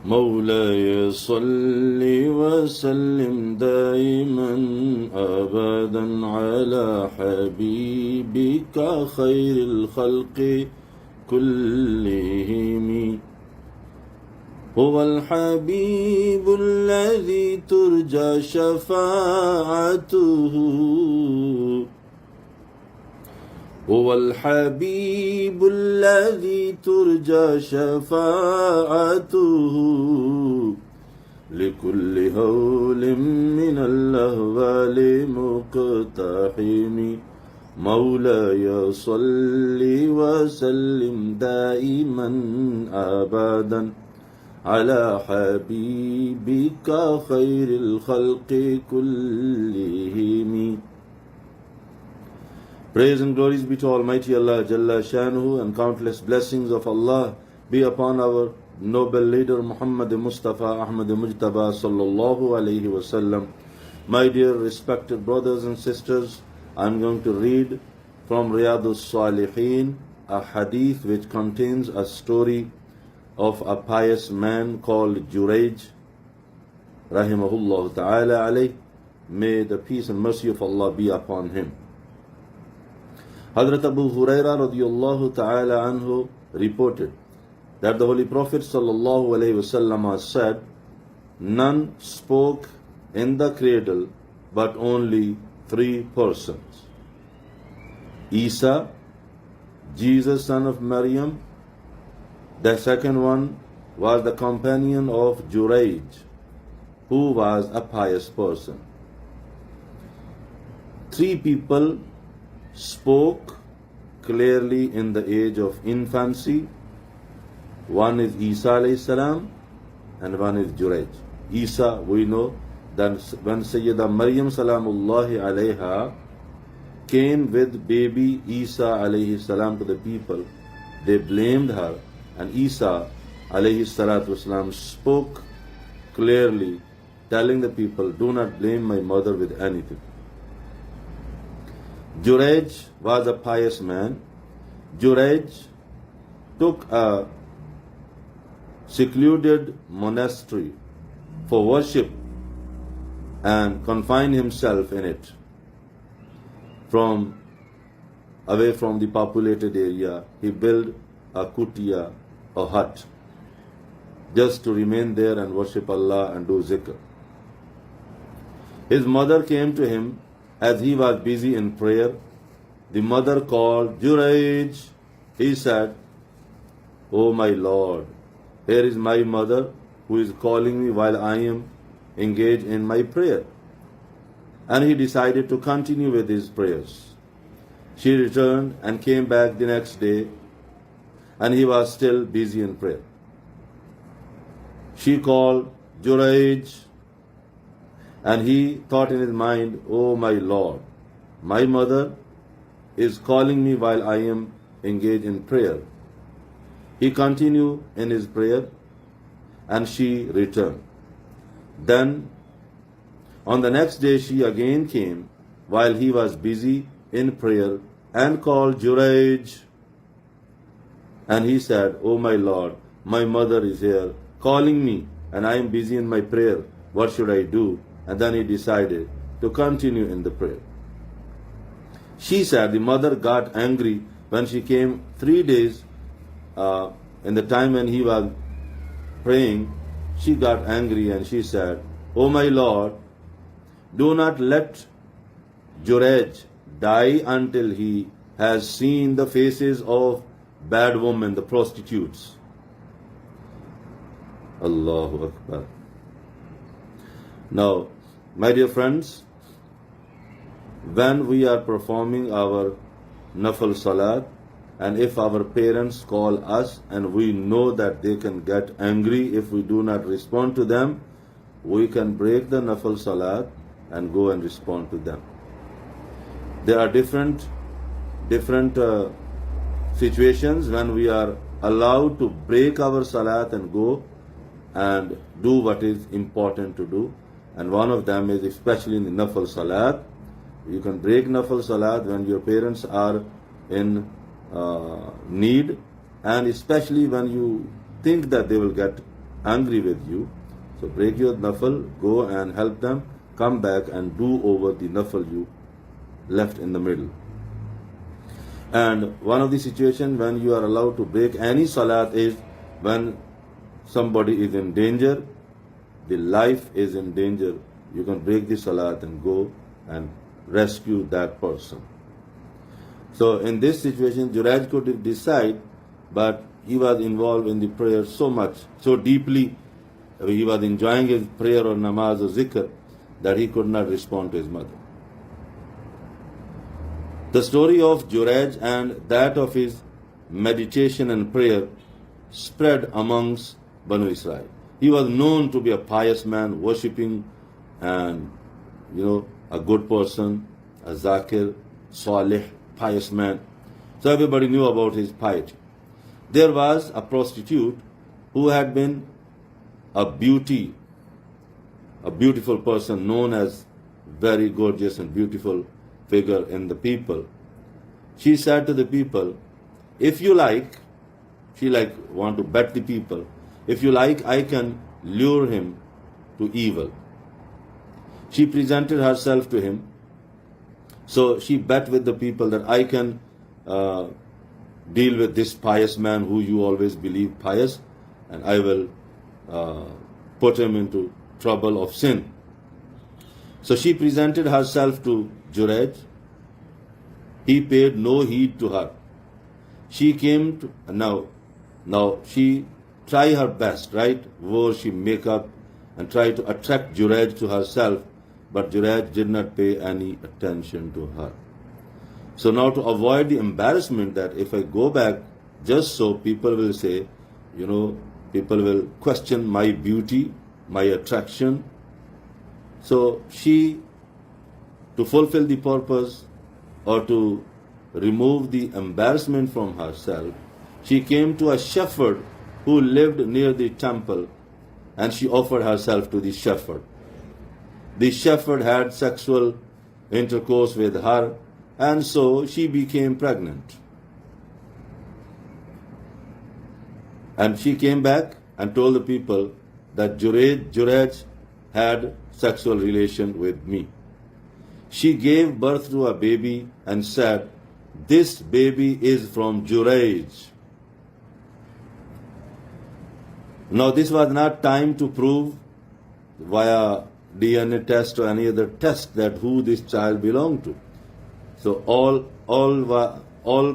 مولاي صل وسلم دائما أبدا على حبيبك خير الخلق كلهم. هو الحبيب الذي ترجى شفاعته، هو الحبيب الذي ترجى شفاعته لكل هول من الأهوال مقتحم. مولاي صل وسلم دائما أبدا على حبيبك خير الخلق كلهم. Praise and glories be to Almighty Allah Jalla Shanuhu, and countless blessings of Allah be upon our noble leader Muhammad Mustafa Ahmad Mujtaba sallallahu alayhi wasallam. My dear respected brothers and sisters, I am going to read from Riyadus Salihin a hadith which contains a story of a pious man called Jurayj rahimahullah ta'ala alayh. May the peace and mercy of Allah be upon him. Hazrat Abu Huraira radiyallahu ta'ala anhu reported that the Holy Prophet sallallahu alayhi wasallam said, none spoke in the cradle but only three persons: Isa, Jesus son of Maryam. The second one was the companion of Jurayj, who was a pious person. Three people spoke clearly in the age of infancy. One is Isa alayhi salam and one is Jurayj. Isa, we know that when Sayyida Maryam salamullahi alayha came with baby Isa alayhi salam to the people, they blamed her, and Isa alayhi salatu wasalam spoke clearly, telling the people, do not blame my mother with anything. Jurayj was a pious man. Jurayj took a secluded monastery for worship and confined himself in it away from the populated area. He built a kutia, a hut, just to remain there and worship Allah and do zikr. His mother came to him as he was busy in prayer. The mother called, Jurayj. He said, "Oh my Lord, here is my mother who is calling me while I am engaged in my prayer." And he decided to continue with his prayers. She returned and came back the next day, and he was still busy in prayer. She called Jurayj, and he thought in his mind, "Oh my Lord, my mother is calling me while I am engaged in prayer." He continued in his prayer, and she returned. Then on the next day she again came while he was busy in prayer and called Jurayj. And he said, "Oh my Lord, my mother is here calling me and I am busy in my prayer. What should I do?" And then he decided to continue in the prayer. She said the mother got angry when she came 3 days in the time when he was praying. She got angry and she said, "Oh my Lord, do not let Jurayj die until he has seen the faces of bad women, the prostitutes." Allahu Akbar. Now, my dear friends, when we are performing our nafal salat, and if our parents call us and we know that they can get angry if we do not respond to them, we can break the nafal salat and go and respond to them. There are different situations when we are allowed to break our salat and go and do what is important to do. And one of them is, especially in the nafal salat, You can break nafal salat when your parents are in need, and especially when you think that they will get angry with you. So break your nafal, go and help them, come back and do over the nafal you left in the middle. And one of the situations when you are allowed to break any salat is when somebody is in danger, the life is in danger. You can break the salat and go and rescue that person. So in this situation, Juraj could decide, but he was involved in the prayer so much, so deeply. He was enjoying his prayer or namaz or zikr that he could not respond to his mother. The story of Juraj and that of his meditation and prayer spread amongst Banu Israel. He was known to be a pious man, worshipping and, a good person, a zakir, salih, pious man. So everybody knew about his piety. There was a prostitute who had been a beautiful person, known as very gorgeous and beautiful figure in the people. She said to the people, if you like, she want to bet the people, if you like, I can lure him to evil. She presented herself to him. So she bet with the people that I can deal with this pious man who you always believe pious, and I will put him into trouble of sin. So she presented herself to Juraj. He paid no heed to her. She came to, now she tried her best, right? Wore she makeup and tried to attract Juraj to herself, but Juraj did not pay any attention to her. So now to avoid the embarrassment that if I go back just so, people will say, people will question my beauty, my attraction. So she, to fulfill the purpose or to remove the embarrassment from herself, she came to a shepherd who lived near the temple, and she offered herself to the shepherd. The shepherd had sexual intercourse with her, and so she became pregnant. And she came back and told the people that Juraj had sexual relation with me. She gave birth to a baby and said, this baby is from Juraj. Now this was not time to prove via DNA test or any other test that who this child belonged to. So all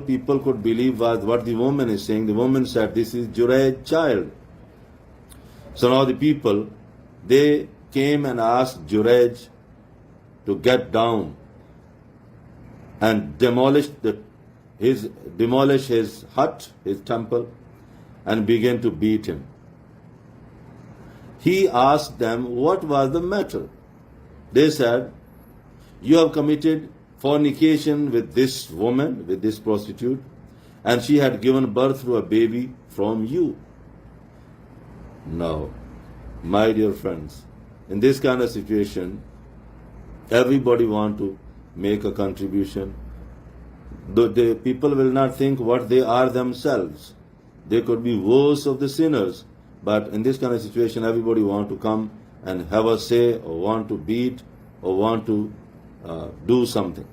people could believe was what the woman is saying. The woman said, this is Juraj's child. So now the people, they came and asked Juraj to get down and demolish his hut, his temple, and began to beat him. He asked them what was the matter. They said, you have committed fornication with this woman, with this prostitute, and she had given birth to a baby from you. Now, my dear friends, in this kind of situation, everybody want to make a contribution. The people will not think what they are themselves. They could be worse of the sinners. But in this kind of situation, everybody want to come and have a say, or want to beat, or want to do something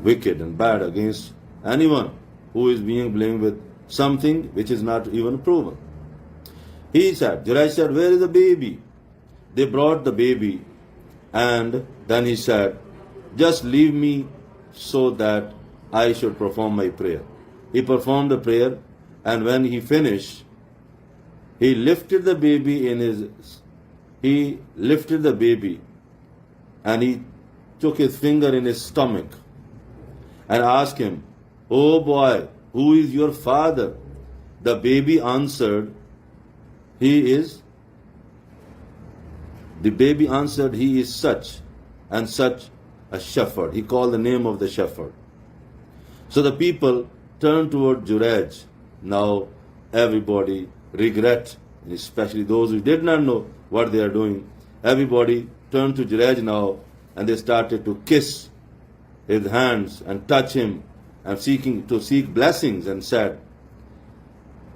wicked and bad against anyone who is being blamed with something which is not even proven. Juraj said, where is the baby? They brought the baby, and then he said, just leave me so that I should perform my prayer. He performed the prayer, and when he finished, he lifted the baby and he took his finger in his stomach and asked him, oh boy, who is your father? The baby answered, he is such and such a shepherd. He called the name of the shepherd. So the people turned toward Juraj. Now everybody regret, especially those who did not know what they are doing. Everybody turned to Juraj now and they started to kiss his hands and touch him and seek blessings, and said,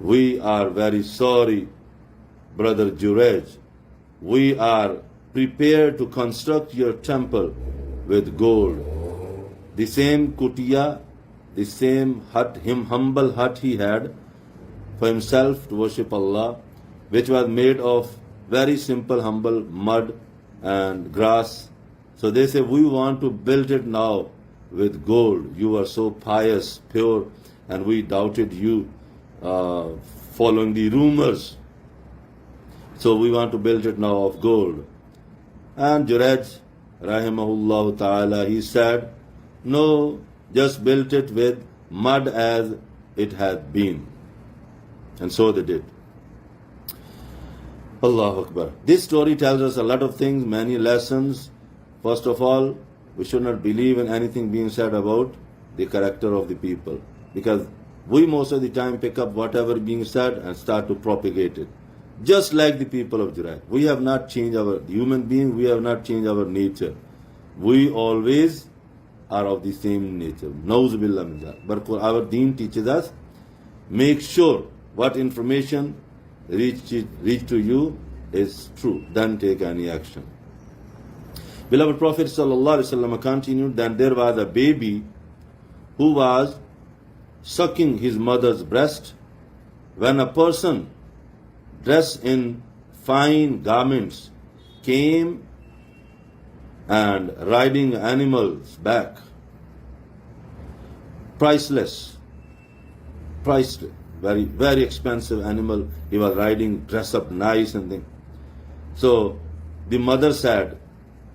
"We are very sorry, brother Jurej. We are prepared to construct your temple with gold." The same kutia, the same hut, humble hut he had for himself to worship Allah, which was made of very simple, humble mud and grass. So they say, "We want to build it now with gold. You are so pious, pure, and we doubted you following the rumors. So we want to build it now of gold." And Jurej, rahimahullah ta'ala, he said, "No, just build it with mud as it had been." And so they did. Allahu Akbar. This story tells us a lot of things, many lessons. First of all, we should not believe in anything being said about the character of the people, because we most of the time pick up whatever being said and start to propagate it. Just like the people of Jurej. We have not changed our human being, we have not changed our nature. We always are of the same nature. Nauzubillah min zalik. But our deen teaches us, make sure what information reach to you is true. Then take any action. Beloved Prophet sallallahu alaihi wasallam continued, then there was a baby who was sucking his mother's breast, when a person dressed in fine garments came and riding animals back. Priceless, very, very expensive animal. He was riding, dressed up nice and thing. So the mother said,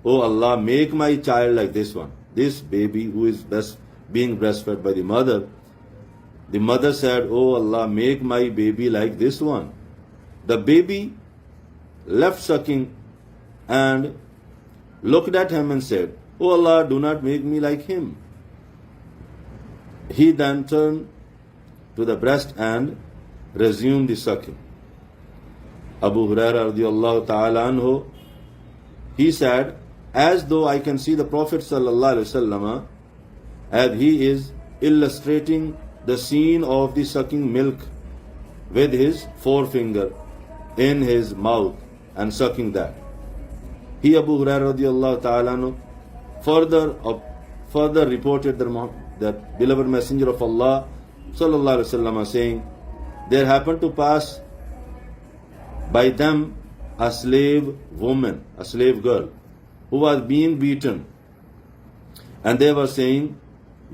"Oh Allah, make my child like this one." This baby who is being breastfed by the mother. The mother said, "Oh Allah, make my baby like this one." The baby left sucking and looked at him and said, "Oh Allah, do not make me like him." He then turned to the breast and resumed the sucking. Abu Hurairah radiallahu ta'ala anhu, he said, as though I can see the Prophet sallallahu alaihi wasallam as he is illustrating the scene of the sucking milk with his forefinger in his mouth and sucking that. He, Abu Hurairah radiallahu ta'ala anhu, further reported that beloved Messenger of Allah sallallahu alaihi wasallam saying, there happened to pass by them a slave woman, a slave girl, who was being beaten, and they were saying,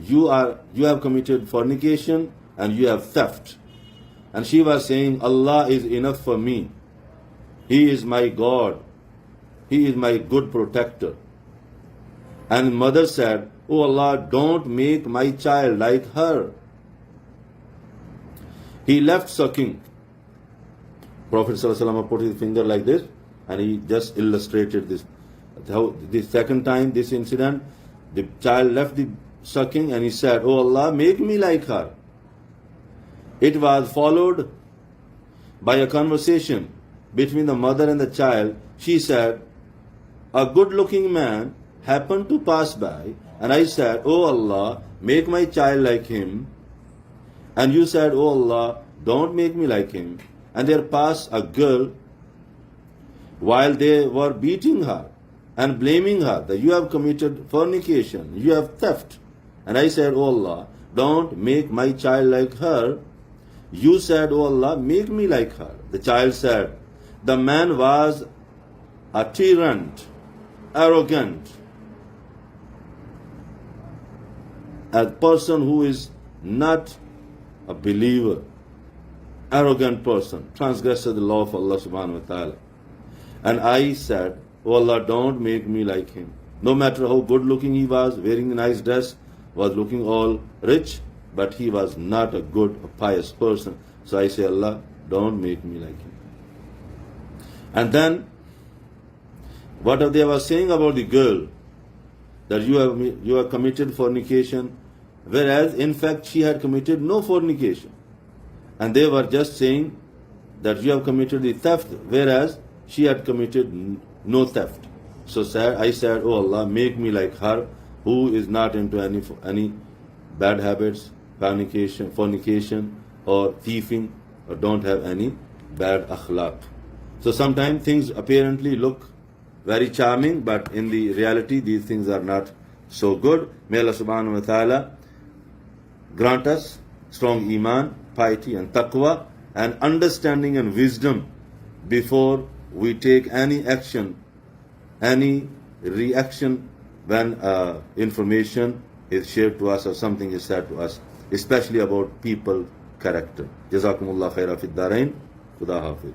you have committed fornication and you have theft. And she was saying, Allah is enough for me. He is my God. He is my good protector. And mother said, "Oh Allah, don't make my child like her." He left sucking. Prophet ﷺ put his finger like this and he just illustrated this. The second time, this incident, the child left the sucking and he said, "Oh Allah, make me like her." It was followed by a conversation between the mother and the child. She said, "A good-looking man happened to pass by, and I said, 'Oh Allah, make my child like him.' And you said, 'Oh Allah, don't make me like him.' And there passed a girl while they were beating her and blaming her that you have committed fornication, you have theft. And I said, 'Oh Allah, don't make my child like her.' You said, 'Oh Allah, make me like her.' The child said, 'The man was a tyrant, arrogant, a person who is not a believer, arrogant person, transgressed the law of Allah subhanahu wa ta'ala.' And I said, 'Oh Allah, don't make me like him.' No matter how good looking he was, wearing a nice dress, was looking all rich, but he was not a good, a pious person. So I say, Allah, don't make me like him." And then, what they were saying about the girl, that you have committed fornication, whereas in fact she had committed no fornication. And they were just saying that you have committed the theft, whereas she had committed no theft. So I said, oh Allah, make me like her, who is not into any bad habits, fornication, or thieving, or don't have any bad akhlaq. So sometimes things apparently look very charming, but in the reality, these things are not so good. May Allah subhanahu wa ta'ala grant us strong iman, piety, and taqwa, and understanding and wisdom before we take any action, any reaction when information is shared to us or something is said to us, especially about people character. Jazakumullah khaira fid darain. Khuda hafiz.